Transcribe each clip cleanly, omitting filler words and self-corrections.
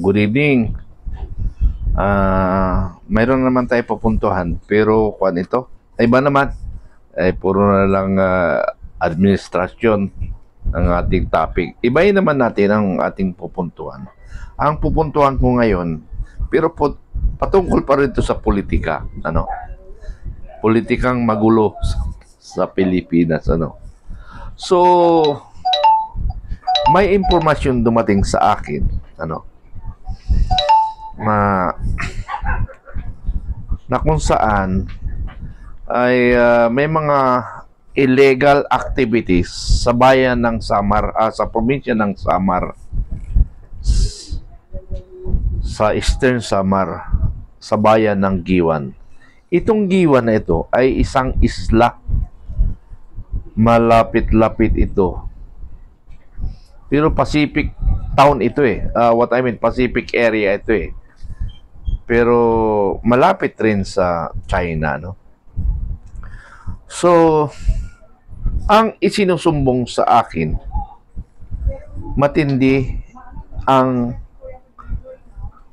Good evening. Mayroon naman tayo pupuntuhan, pero kung ito, ay ba naman? Ay puro na lang administrasyon ang ating topic. Ibahin naman natin ang ating pupuntuhan. Ang pupuntuhan ko ngayon, pero patungkol pa rin ito sa politika. Politikang magulo sa Pilipinas. So, may impormasyon dumating sa akin. Na kung saan ay may mga illegal activities sa bayan ng Samar, sa probinsya ng Samar, sa Eastern Samar, sa bayan ng Giwan. Itong Giwan na ito ay isang isla. Malapit-lapit ito. Pero Pacific town ito Pacific area ito Pero malapit rin sa China, So, ang isinusumbong sa akin, matindi ang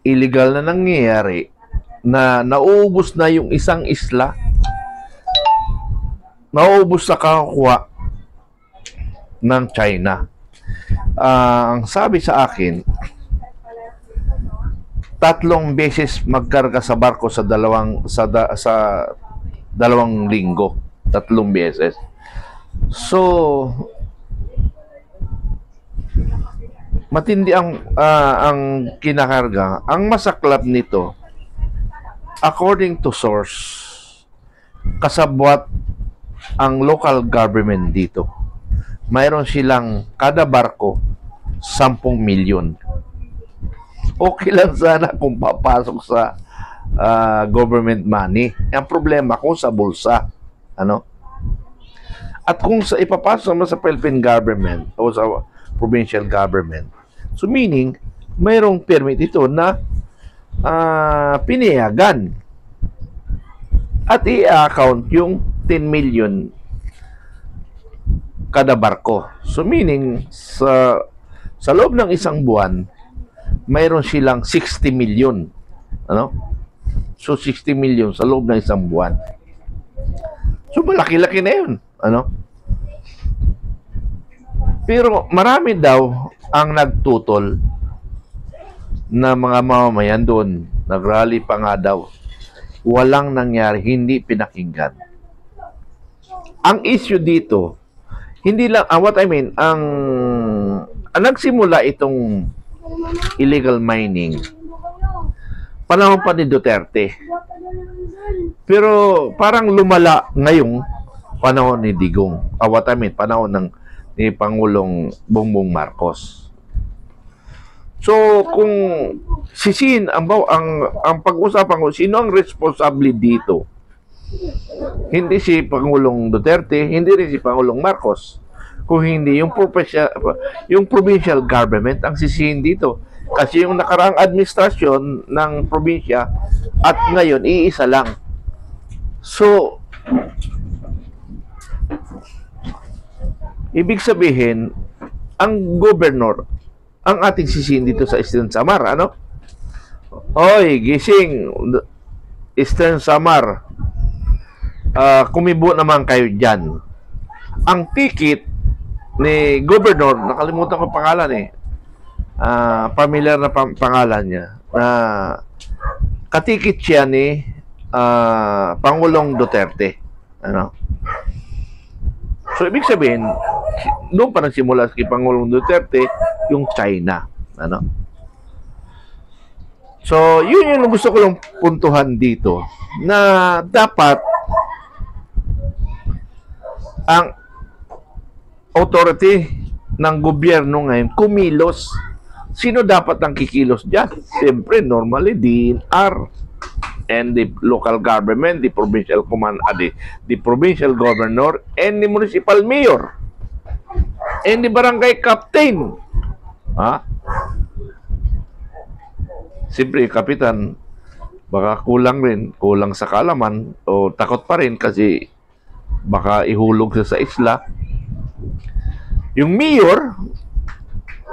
illegal na nangyayari na nauubos na yung isang isla, nauubos sa kakuha ng China. Ang sabi sa akin, 3 beses magkarga sa barko sa dalawang linggo. 3 beses. So, matindi ang kinakarga. Ang masaklap nito, according to source, kasabwat ang local government dito. Mayroon silang kada barko 10 milyon. Okay lang sana kung papasok sa government money. Ang problema kung sa bulsa. At kung ipapasok naman sa Philippine government o sa provincial government, so meaning, mayroong permit ito na pinayagan at i-account yung 10 million kada barko. So meaning, sa loob ng isang buwan, mayroon silang 60 million. So 60 million sa loob ng isang buwan. So malaki-laki na yun. Pero marami daw ang nagtutol na mga mamamayan doon. Nagrally pa nga daw. Walang nangyari, hindi pinakinggan. Ang issue dito, hindi lang, ang nagsimula itong illegal mining, panahon pa ni Duterte. Pero parang lumala ngayong panahon ni Digong. Panahon ni Pangulong Bongbong Marcos. So, kung ang pag-usapan ko, sino ang responsable dito? Hindi si Pangulong Duterte, hindi rin si Pangulong Marcos. Kung hindi yung provincial government ang sisihin dito. Kasi yung nakaraang administrasyon ng probinsya at ngayon iisa lang. So, ibig sabihin, ang gobernador ang ating sisihin dito sa Eastern Samar, Oy, gising, Eastern Samar. Kumibo naman kayo dyan. Ang ticket ni Governor, nakalimutan ko pangalan familiar na pangalan niya. Katikit siya ni Pangulong Duterte. So, ibig sabihin, doon pa nagsimula si Pangulong Duterte yung China. So, yun yung gusto ko lang puntuhan dito na dapat ang authority ng gobyerno ngayon kumilos. Sino dapat ang kikilos dyan? Siyempre, normally, DNR and the local government, the provincial command, the provincial governor, and the municipal mayor, and the barangay captain. Siyempre, kapitan, baka kulang sa kalaman, o takot pa rin kasi baka ihulog sa isla. Yung mayor,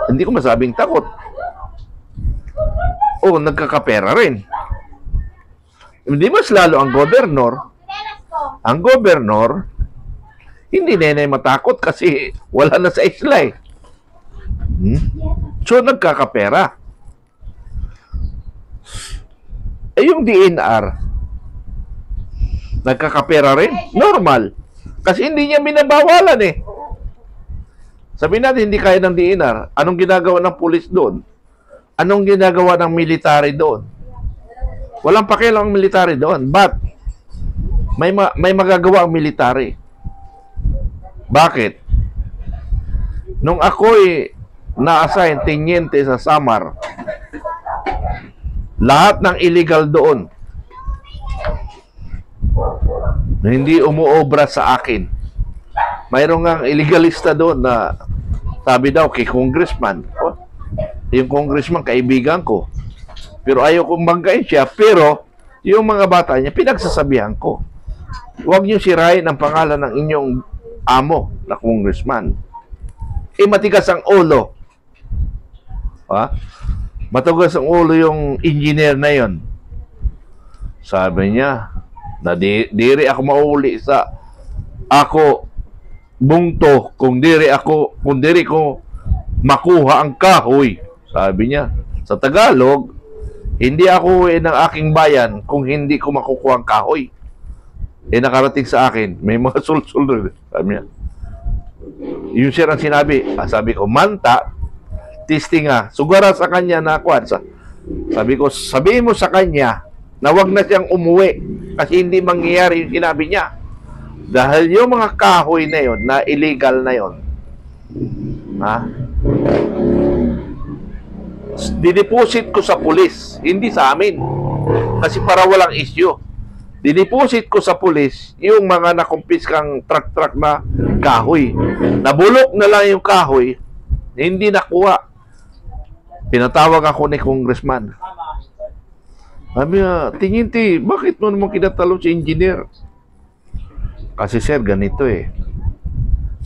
hindi ko masabing takot. o nagkakapera rin. Hindi mas lalo ang gobernador. Ang gobernador, hindi na matakot kasi wala na sa isla eh. So, nagkakapera. Eh, yung DNR, nagkakapera rin. Normal. Kasi hindi niya binabawalan eh. Sabihin natin, hindi kaya ng DNR. Anong ginagawa ng pulis doon? Anong ginagawa ng military doon? Walang pakialam ang military doon. But, may magagawa ang military. Bakit? Nung ako'y na-assign tenyente sa Samar, lahat ng illegal doon hindi umuobra sa akin. Mayroon nga illegalista doon na sabi daw kay congressman, yung congressman kaibigan ko, pero ayaw kong banggain siya, pero yung mga bata niya pinagsasabihan ko, huwag niyo sirain ang pangalan ng inyong amo na congressman. Matigas ang ulo. Matigas ang ulo yung engineer na yon. Sabi niya, na diri ako mauli sa ako bungto kung diri ko makuha ang kahoy. Sabi niya, sa Tagalog, hindi ako uwi ng aking bayan kung hindi ko makukuha ang kahoy. Nakarating sa akin, may mga sul-sul. Sabi niya. Yung sir ang sinabi, sabi ko, manta, testing sugara sa kanya na kwan. Sabi ko, sabihin mo sa kanya na wag na siyang umuwi kasi hindi mangyayari yung sinabi niya. Dahil yung mga kahoy na yon, na illegal na yon, dideposit ko sa pulis, hindi sa amin. Kasi para walang issue. Dideposit ko sa pulis yung mga nakumpiskang truck na kahoy. Nabulok na lang yung kahoy, hindi nakuha. Pinatawag ako ni congressman. Sabi niya, Tiniente, bakit mo naman kinatalo si engineer? Kasi sir, ganito eh.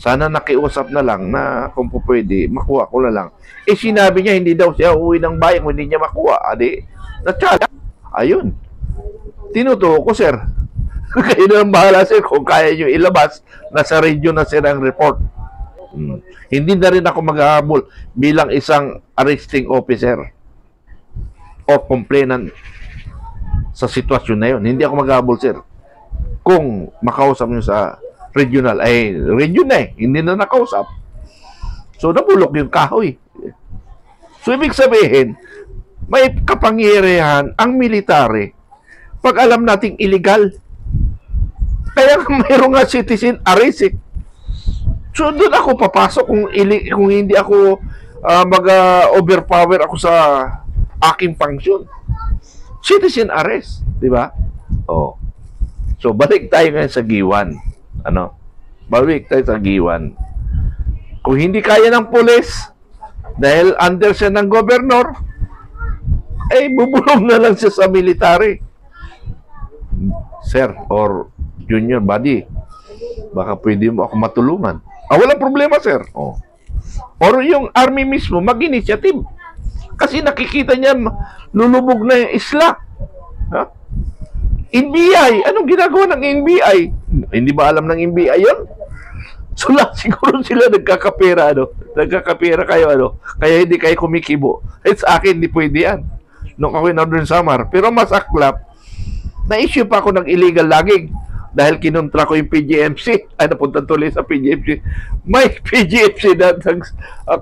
Sana nakiusap na lang na kung po pwede, makuha ko na lang. Sinabi niya, hindi daw siya uwi ng bayan kung hindi niya makuha. Adi, natsala. Ayun. Tinutuko ko, sir. Kayo na lang bahala, sir, kung kaya nyo ilabas, nasa radio na sir ang report. Hindi na rin ako maghahabol bilang isang arresting officer o complainant sa sitwasyon na yun. Hindi ako maghahabol, sir. Kung makausap nyo sa regional, region na hindi na nakausap. So, nabulok yung kahoy. So, ibig sabihin, may kapangyarihan ang military pag alam nating illegal. Kaya mayroong nga citizen arrest. So, doon ako papasok kung hindi ako mag-overpower ako sa aking function. Citizen arrest, di ba? So, balik tayo ngayon sa Giwan. Balik tayo sa Giwan. Kung hindi kaya ng pulis, dahil under siya ng gobernador, bubulong na lang siya sa military. Sir, or junior buddy, baka pwede mo ako matulungan. Walang problema, sir. Or yung army mismo, mag-initiative. Kasi nakikita niya, lulubog na yung isla. NBI, anong ginagawa ng NBI? Hindi ba alam ng NBI yun? So siguro sila nagkakapera, nagkakapera kayo, kaya hindi kayo kumikibo. Sa akin, hindi pwede yan. Nung ako na doon Samar. Pero mas aklap, na-issue pa ako ng illegal logging dahil kinontra ko yung PGMC. Napunta tuloy sa PGMC. May PGMC na,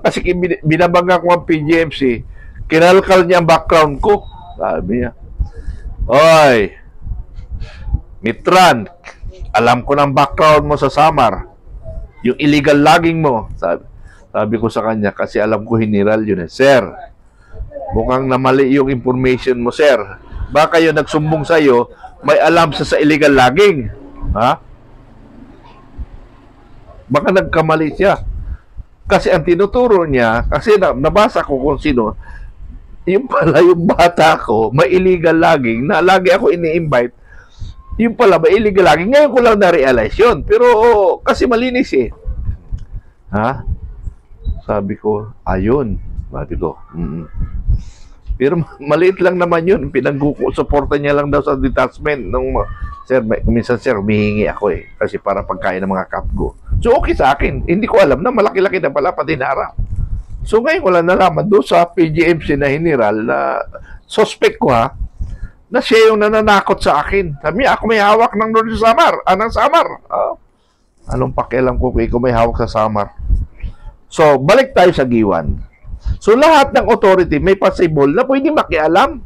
kasi binabangga ko ang PGMC, kinalkal niya ang background ko. Sabi niya, oy, Mitran, alam ko ng background mo sa Samar. Yung illegal logging mo. Sabi ko sa kanya, kasi alam ko hiniral yun. Sir, mukhang namali yung information mo, sir. Baka yung nagsumbong sa'yo, may alam sa illegal logging. Baka nagkamali siya. Kasi ang tinuturo niya, kasi nabasa ko kung sino, yung pala yung bata ko, may illegal logging, na lagi ako ini-invite, yung pala may illegal logging. Ngayon ko lang na-realize yun. Pero kasi malinis eh. Sabi ko, ayun. Sabi ko, Pero maliit lang naman yun. Pinag-suporta niya lang daw sa detachment. Sir, minsan sir, humihingi ako eh. Kasi para pagkain ng mga kapgo. So okay sa akin. Hindi ko alam na malaki-laki na pala pati dinara. So ngayon wala nalaman doon sa PGMC na general na suspect ko ha, na siya yung nananakot sa akin. Sabi niya, ako may hawak ng North Samar. Anong Samar? Anong pakialam ko kung may hawak sa Samar? So, balik tayo sa Giwan. So, lahat ng authority may possible na pwede makialam.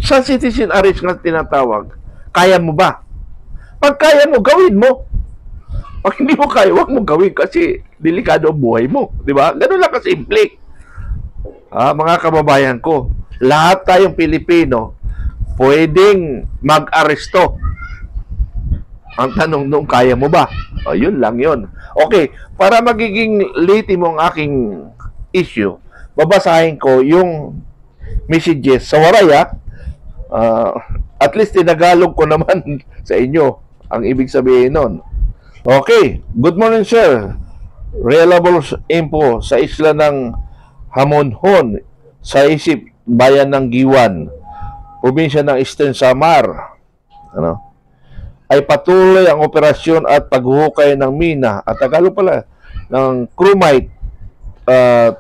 Sa citizen arrest nga tinatawag, kaya mo ba? Pag kaya mo, gawin mo. Pag hindi mo kaya, huwag mo gawin kasi delikado ang buhay mo. Di ba? Ganun lang kasimple. Mga kababayan ko, lahat tayong Pilipino pwedeng mag-aresto. Ang tanong nung kaya mo ba? Yun lang yun. Okay, para magiging litimo ang aking issue, babasahin ko yung messages sa Waraya. At least tinagalog ko naman sa inyo ang ibig sabihin nun. Okay, good morning sir. Reliable info sa isla ng Hamonhon sa isip bayan ng Giwan, probinsya ng Eastern Samar. Ay patuloy ang operasyon at paghuhukay ng mina at Tagalog pala ng chromite.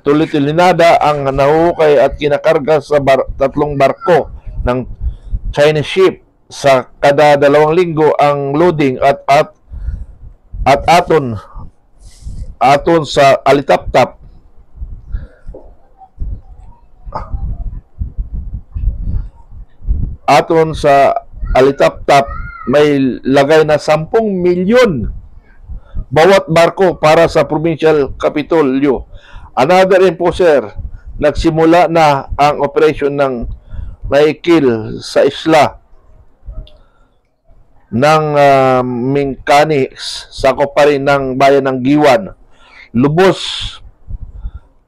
Tuloy-tulinada ang nahuhukay at kinakarga sa tatlong barko ng Chinese ship sa kada 2 linggo ang loading at aton sa Alitaptap. Aton sa Alitaptap may lagay na 10 milyon bawat barko para sa Provincial Kapitolyo. Another info sir, nagsimula na ang operasyon ng Naikil sa isla ng Mingkani, sakop pa rin ng bayan ng Giwan. Lubos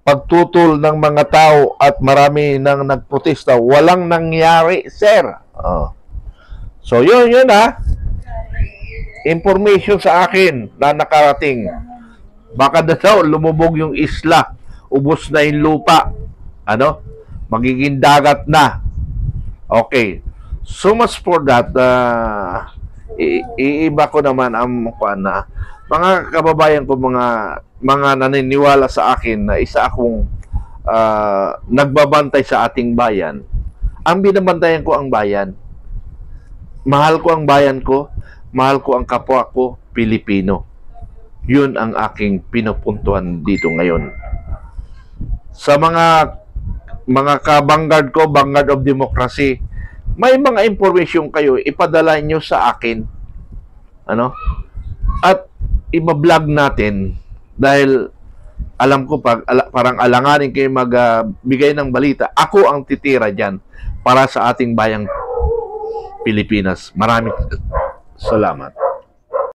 pagtutol ng mga tao at marami nang nagprotesta. Walang nangyari, sir. So, yun information sa akin na nakarating. Baka na daw lumubog yung isla. Ubos na yung lupa. Magiging dagat na. Okay. So much for that. Iiba ko naman ang mga kababayan ko, mga naniniwala sa akin na isa akong nagbabantay sa ating bayan. Ang binabantayan ko ang bayan. Mahal ko ang bayan ko, mahal ko ang kapwa ko, Pilipino. Yun ang aking pinupuntuhan dito ngayon. Sa mga ka-vanguard ko, Vanguard of Democracy, may mga information kayo, ipadala nyo sa akin. At iba-vlog natin dahil alam ko parang alanganin kayo magbigay ng balita. Ako ang titira dyan para sa ating bayang Pilipinas. Maraming salamat.